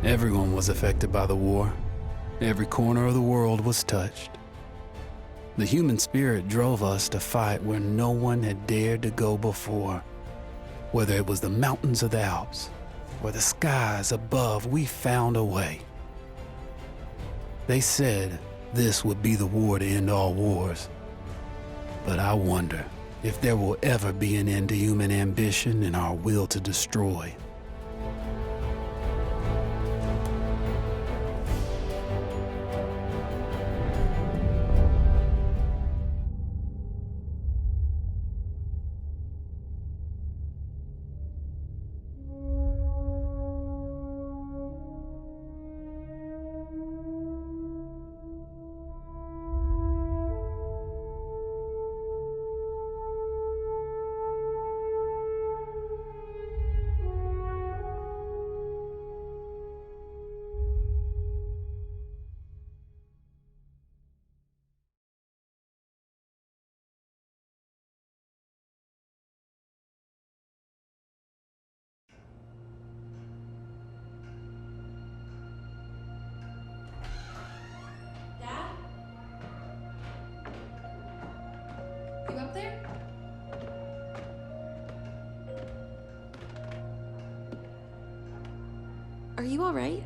Everyone was affected by the war. Every corner of the world was touched. The human spirit drove us to fight where no one had dared to go before. Whether it was the mountains of the Alps or the skies above, we found a way. They said this would be the war to end all wars. But I wonder if there will ever be an end to human ambition and our will to destroy. Up there? Are you all right?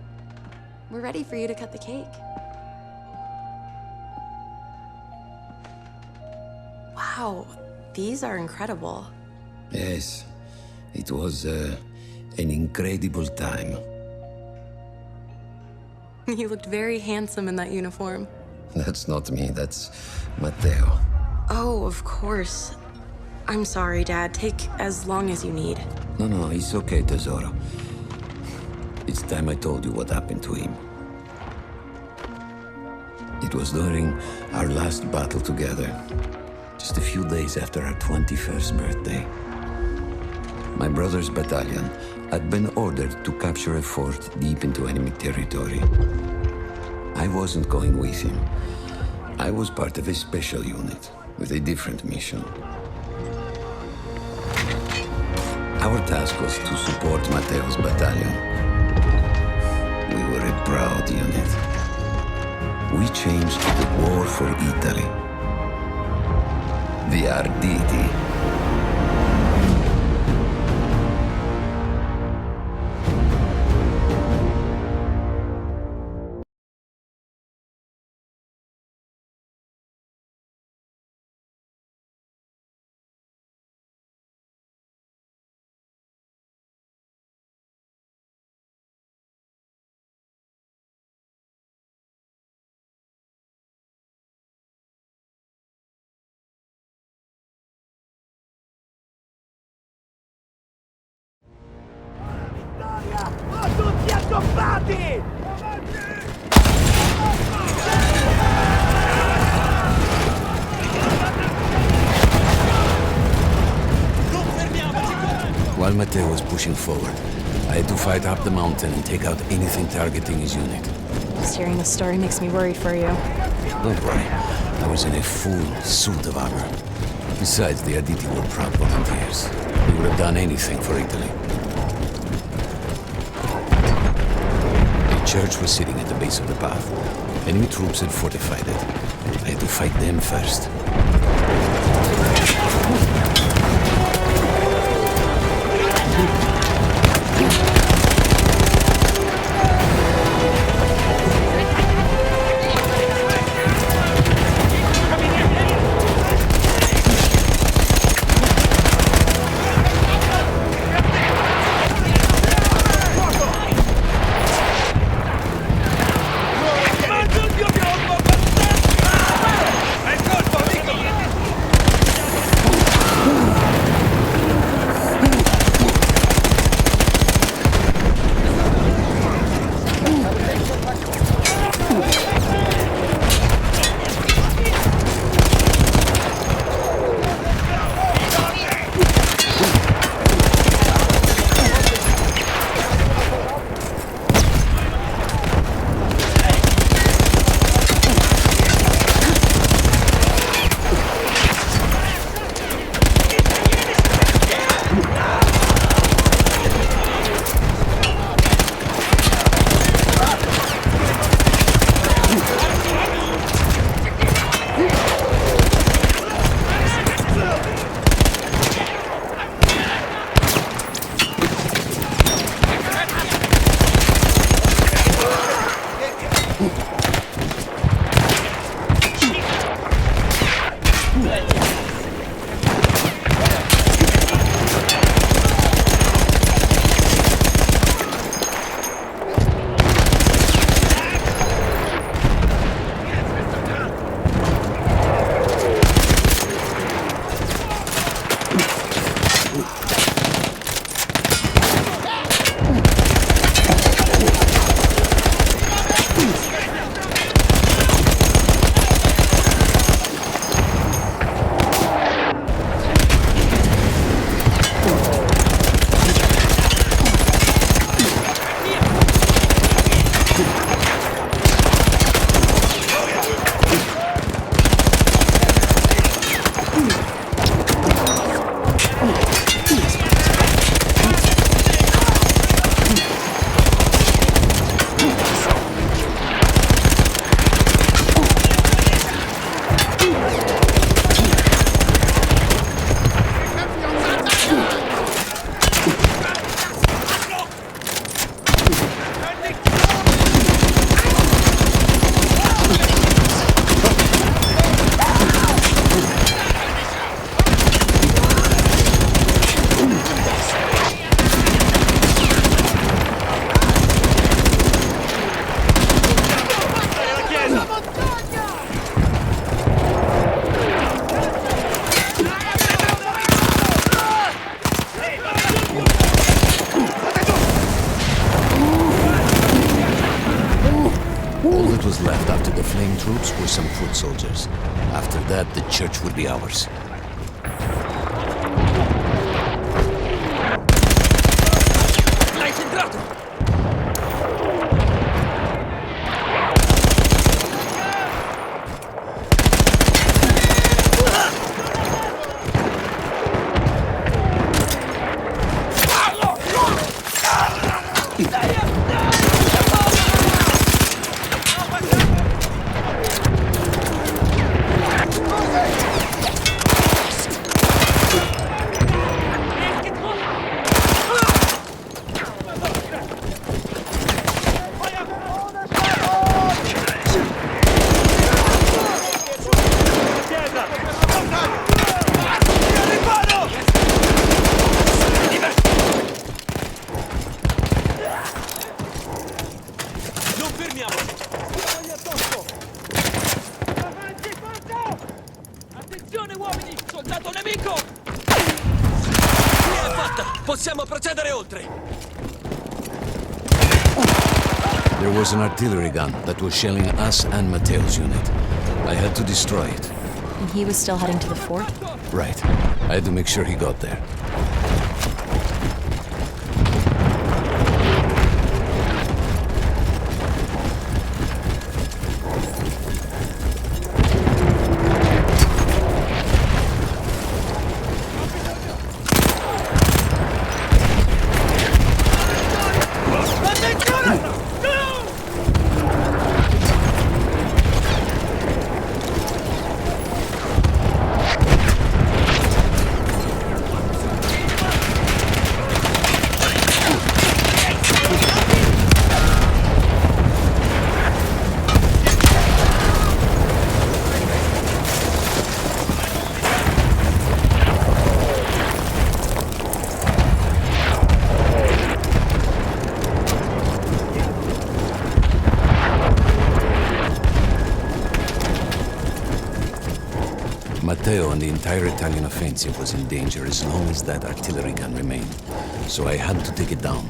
We're ready for you to cut the cake. Wow, these are incredible. Yes, it was an incredible time. You looked very handsome in that uniform. That's not me, that's Matteo. Oh, of course. I'm sorry, Dad. Take as long as you need. No, it's okay, Tesoro. It's time I told you what happened to him. It was during our last battle together, just a few days after our 21st birthday. My brother's battalion had been ordered to capture a fort deep into enemy territory. I wasn't going with him. I was part of a special unit with a different mission. Our task was to support Matteo's battalion. We were a proud unit. We changed the war for Italy. The Arditi. Tutti accoppati! While Matteo was pushing forward, I had to fight up the mountain and take out anything targeting his unit. Just hearing the story makes me worry for you. Don't worry, I was in a full suit of armor. Besides, the Arditi were proud volunteers. They would have done anything for Italy. A church was sitting at the base of the path. Enemy troops had fortified it. I had to fight them first. troops or some foot soldiers. After that, the church would be ours. L'hai centrato! Non fermiamo! Avanti, forza! Attenzione uomini! Soldato nemico! È fatta! Possiamo procedere oltre! There was an artillery gun that was shelling us and Matteo's unit. I had to destroy it. And he was still heading to the fort? Right. I had to make sure he got there. Matteo and the entire Italian offensive was in danger as long as that artillery gun remained. So I had to take it down.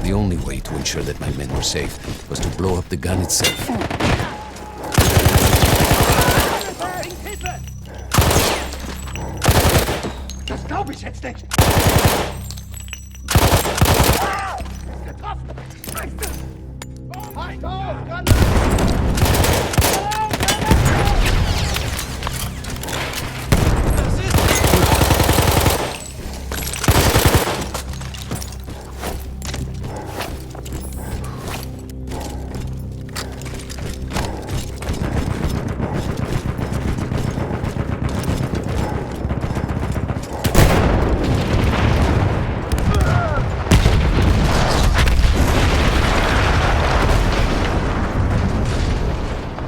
The only way to ensure that my men were safe was to blow up the gun itself. Das glaube ich jetzt nicht! Getroffen! Scheiße! Halt auf!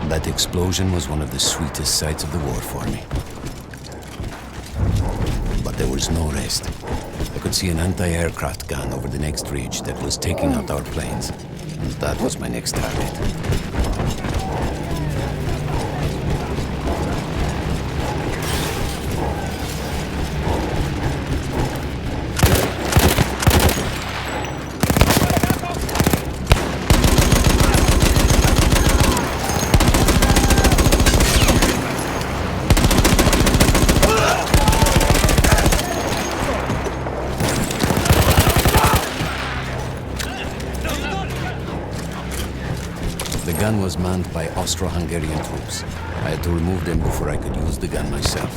That explosion was one of the sweetest sights of the war for me. But there was no rest. I could see an anti-aircraft gun over the next ridge that was taking out our planes. And that was my next target. The gun was manned by Austro-Hungarian troops. I had to remove them before I could use the gun myself.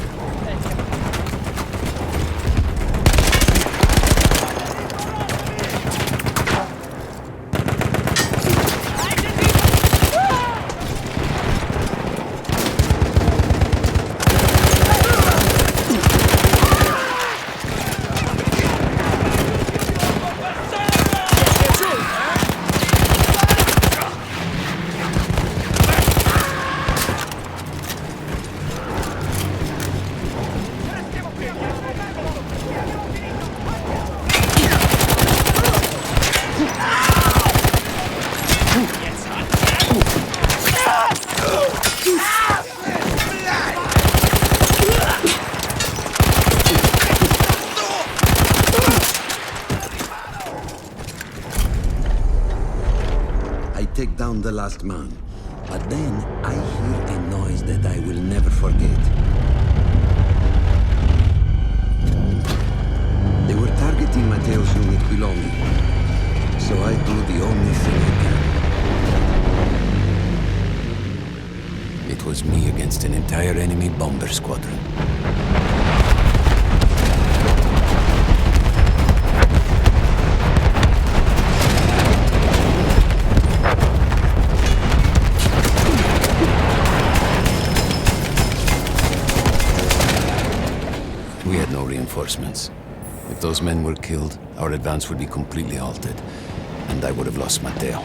Take down the last man, but then I hear a noise that I will never forget. They were targeting Matteo's unit below me, so I do the only thing I can. It was me against an entire enemy bomber squadron. We had no reinforcements. If those men were killed, our advance would be completely halted, and I would have lost Matteo.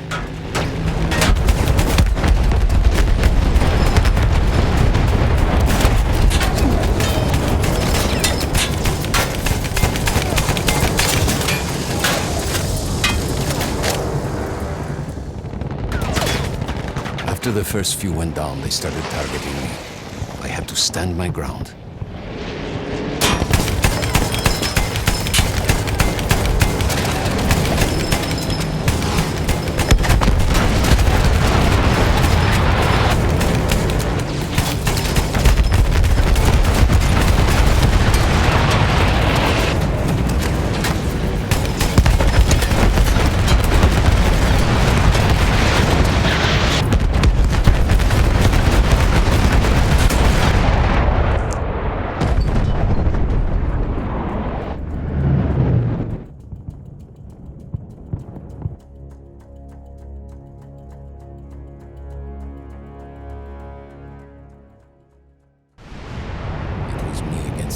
After the first few went down, they started targeting me. I had to stand my ground.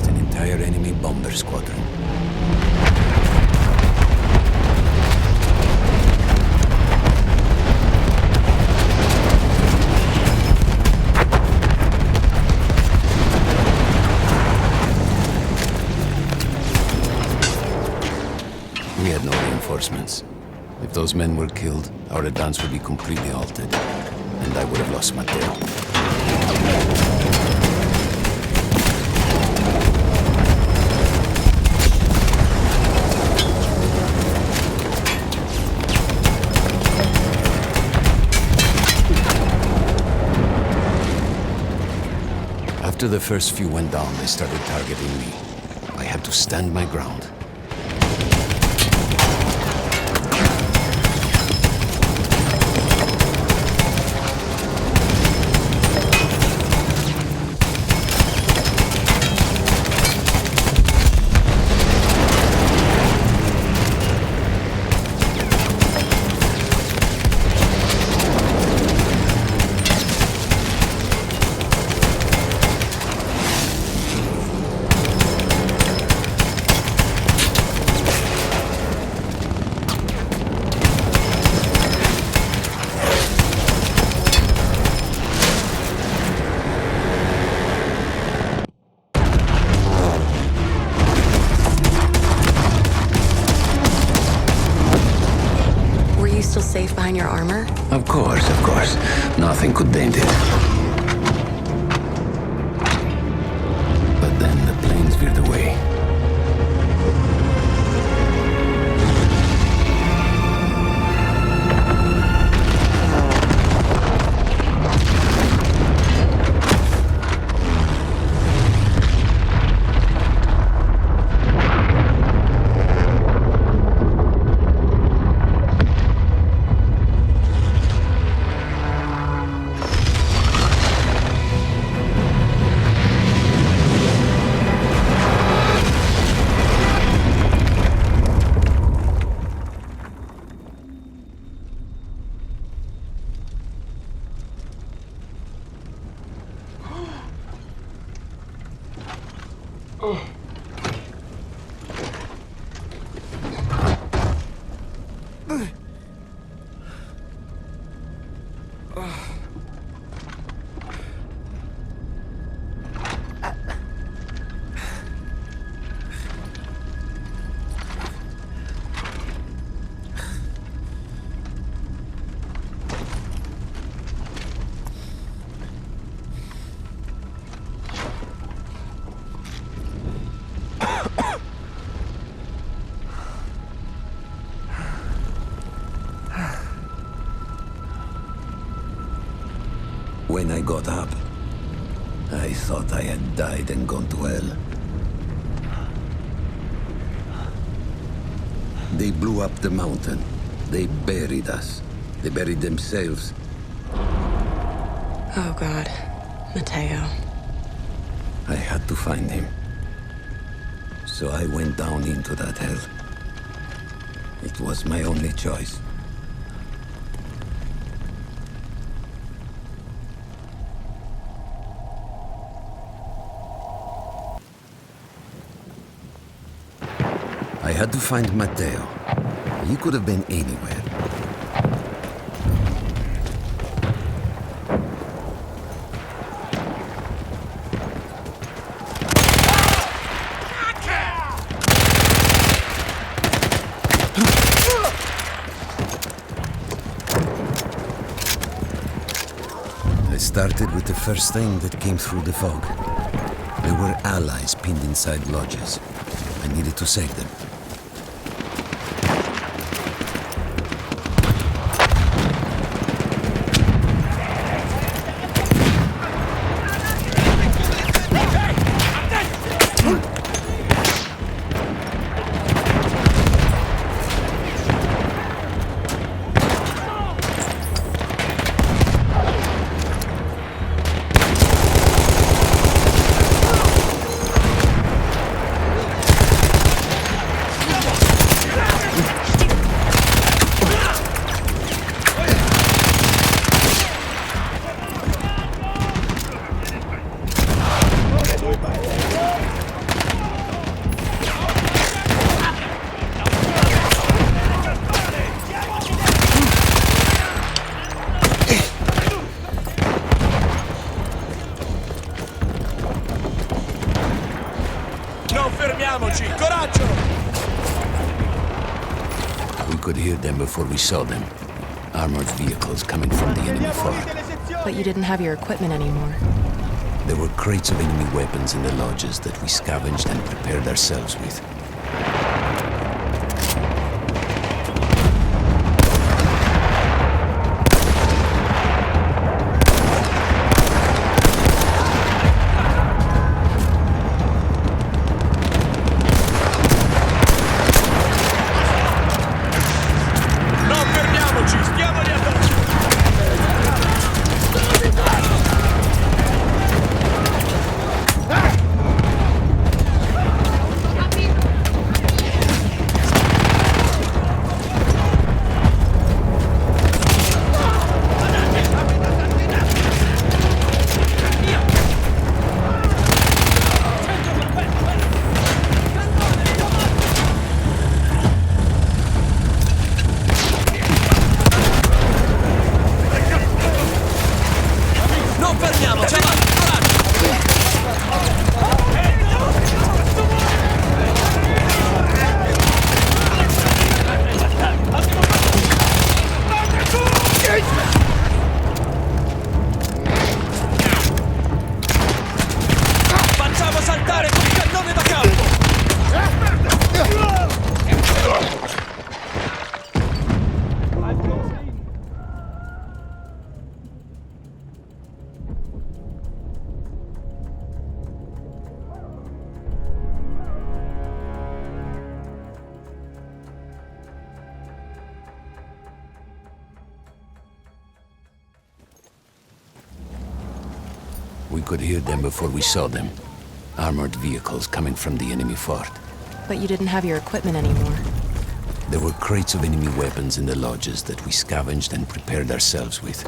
An entire enemy bomber squadron. We had no reinforcements. If those men were killed, our advance would be completely halted, and I would have lost Matteo. After the first few went down, they started targeting me. I had to stand my ground. Safe behind your armor? Of course. Nothing could dent it. But then the planes veered away. When I got up, I thought I had died and gone to hell. They blew up the mountain. They buried us. They buried themselves. Oh, God. Mateo. I had to find him. So I went down into that hell. It was my only choice. I had to find Mateo. He could have been anywhere. I started with the first thing that came through the fog. There were allies pinned inside lodges. I needed to save them. We could hear them before we saw them. Armored vehicles coming from the enemy far. But you didn't have your equipment anymore. There were crates of enemy weapons in the lodges that we scavenged and prepared ourselves with. We could hear them before we saw them. Armored vehicles coming from the enemy fort. But you didn't have your equipment anymore. There were crates of enemy weapons in the lodges that we scavenged and prepared ourselves with.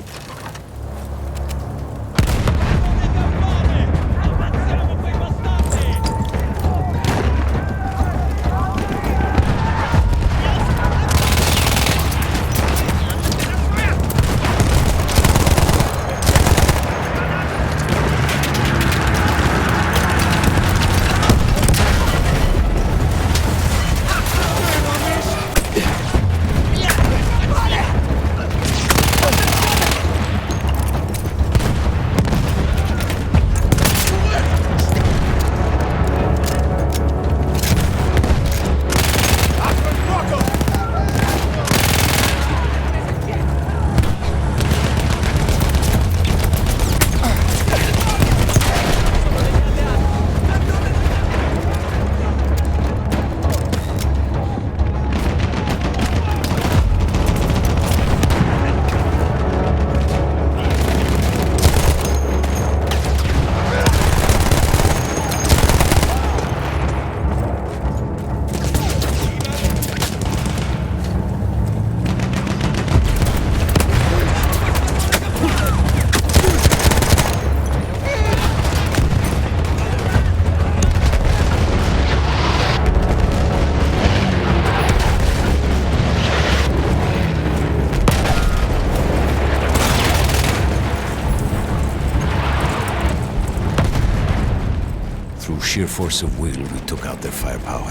Through sheer force of will, we took out their firepower.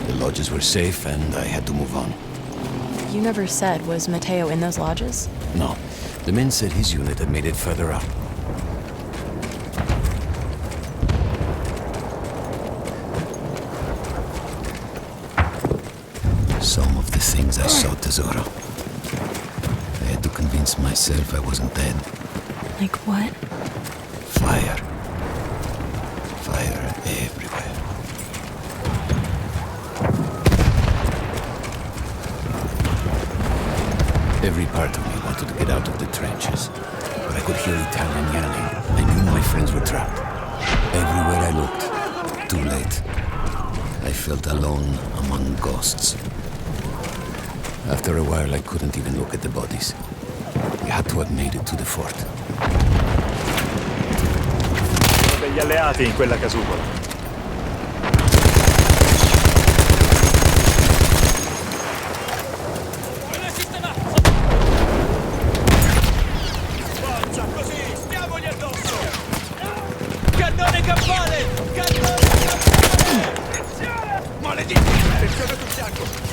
The lodges were safe, and I had to move on. You never said, was Matteo in those lodges? No. The men said his unit had made it further out. Some of the things I saw, Tesoro. I had to convince myself I wasn't dead. Like what? Fire. Fire everywhere. Every part of me wanted to get out of the trenches, but I could hear Italian yelling. I knew my friends were trapped. Everywhere I looked, too late. I felt alone among ghosts. After a while, I couldn't even look at the bodies. We had to have made it to the fort. Sono degli alleati in quella casupola. Forza, così! Stiamogli addosso! Cannone campale! Cannone campale! Attenzione! Maledetti! Attenzione sul fianco!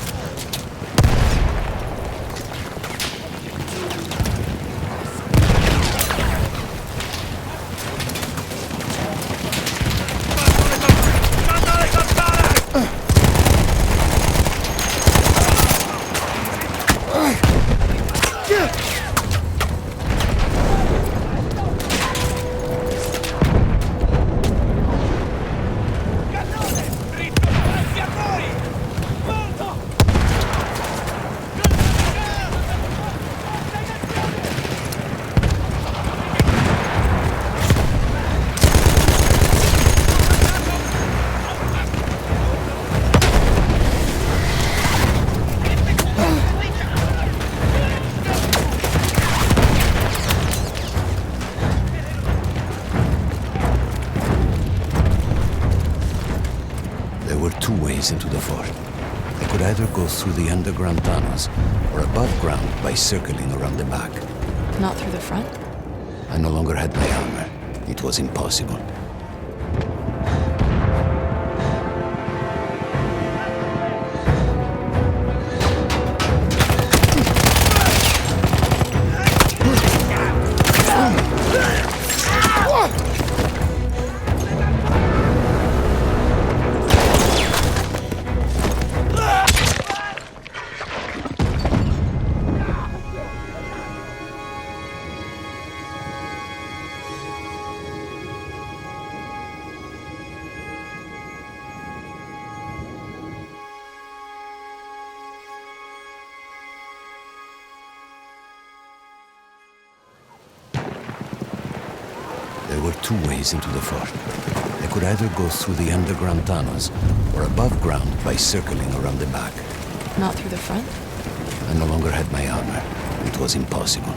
Into the fort. I could either go through the underground tunnels or above ground by circling around the back. Not through the front? I no longer had my armor. It was impossible. There were two ways into the fort. I could either go through the underground tunnels or above ground by circling around the back. Not through the front? I no longer had my armor. It was impossible.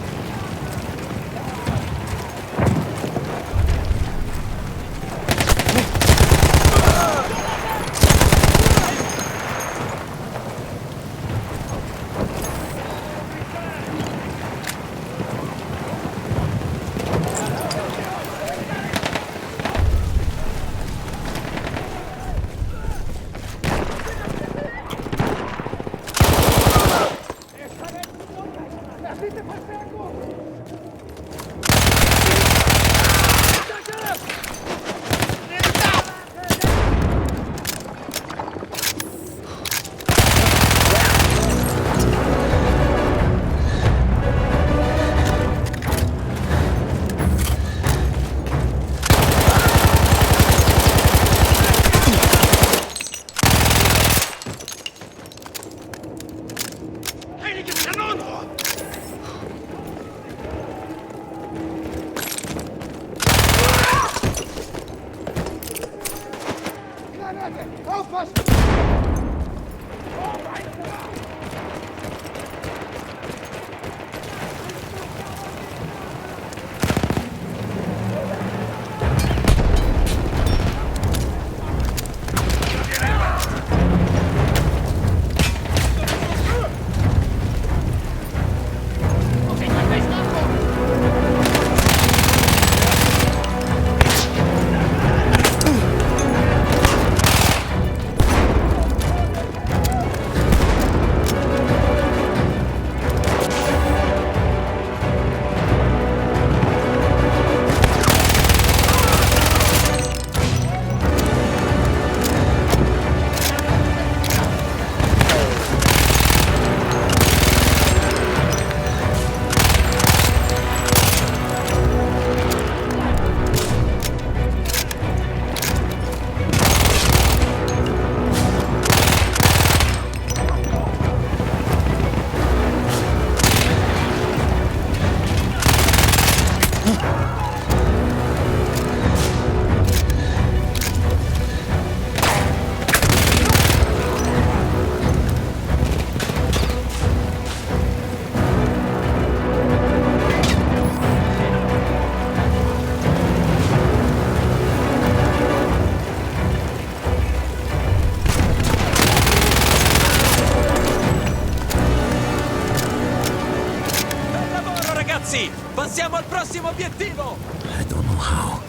Passiamo al prossimo obiettivo! I don't know how.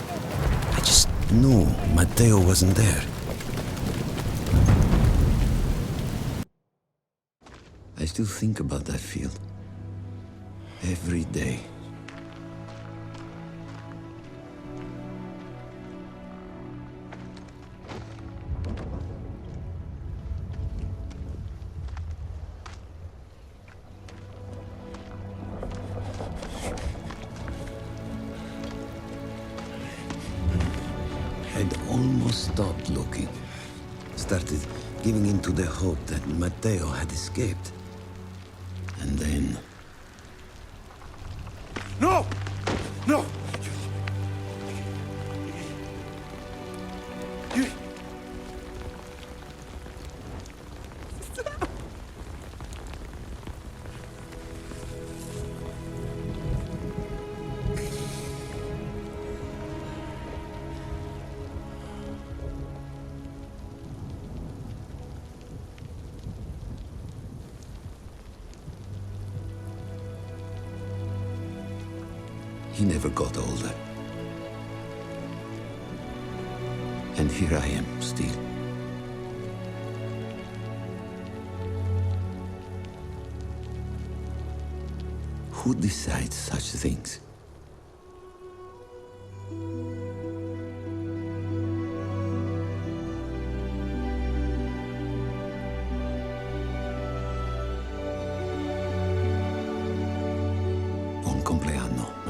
I just knew Matteo wasn't there. I still think about that field. Every day. I'd almost stopped looking. Started giving in to the hope that Matteo had escaped. And then... No! No! He never got older. And here I am, still. Who decides such things? Buon compleanno.